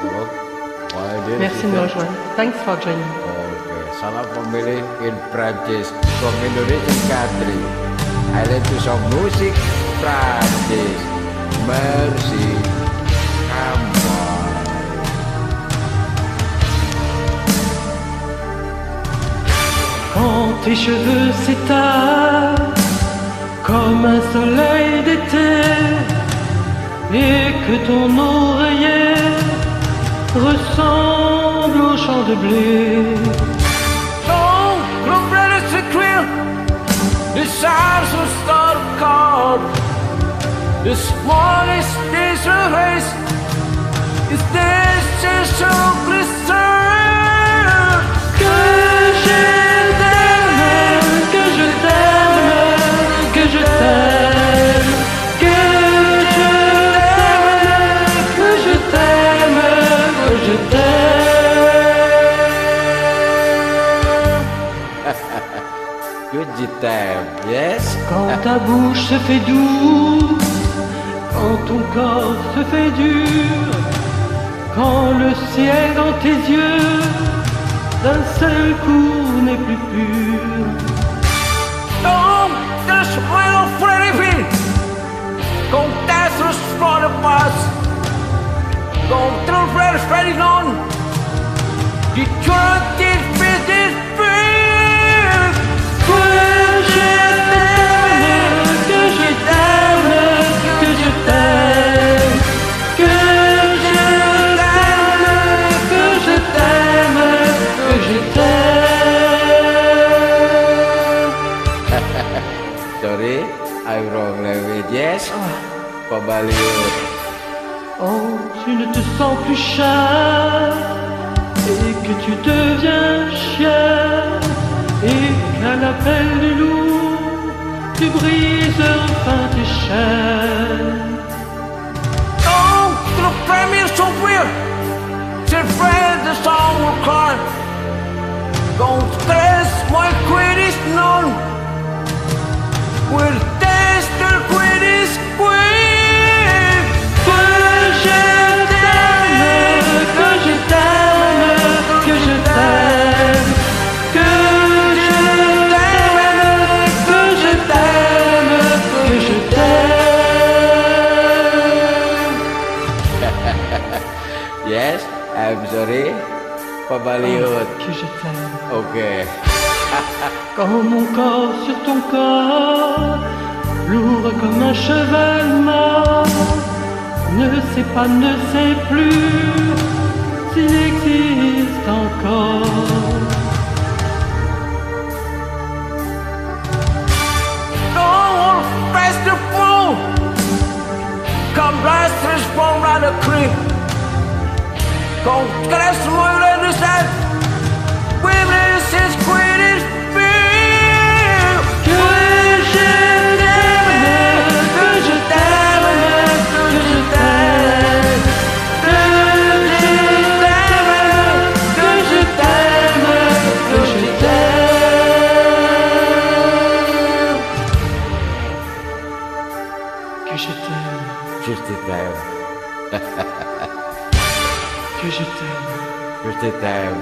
Oh, why did Merci de me rejoindre. Thanks for joining. Oke, salam memilih in Prancis from Indonesian country. I like to song musik Prancis. Merci. Come on. Quand tes cheveux s'étalent comme un soleil d'été et que ton oreiller ressemble au champ de blé. Don't look at the secret. The stars will start cold. The smallest is a race. Is this just so glisten? Que je t'aime, que je t'aime, que je t'aime, que je t'aime, que je t'aime, que je t'aime. Good time, yes? Quand ta bouche se fait douce, quand ton corps se fait dur, quand le ciel dans tes yeux d'un seul coup n'est plus pur. Don't just smile of Freddy. Contestos for the past. Don't throw Freddy on. The truth is this fear. Que je t'aime, que je t'aime, que je t'aime, que je t'aime, que je t'aime, que je t'aime. Sorry, I'm wrong language, yes? Pabaliut. Oh, tu ne te sens plus chat et que tu deviens chien et qu'à l'appel du loup, tu brises enfin tes chaînes. Oh, the premier so weird. C'est vrai, the song will cry. Don't stress, my queen is known. Will taste the queen is queen. Que je t'aime, que je t'aime, que je t'aime, que je t'aime, que je t'aime, que je t'aime. Yes, I'm sorry. Pabaliut. Que je t'aime. Okay. Quand mon corps sur ton corps, lourd comme un cheval mort, ne sait pas, ne sait plus s'il existe encore. Oh, fast the fool. Come blast this bone round the creek. Come crash my red side. Women since queen is fear. Que je t'aime, que je t'aime, que je t'aime, que je t'aime, que je t'aime, que je t'aime, que je t'aime, Just the time. que je t'aime. Just the time.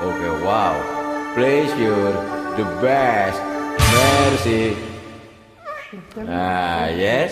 Okay, wow. Pleasure, the best. Merci. Ah, yes.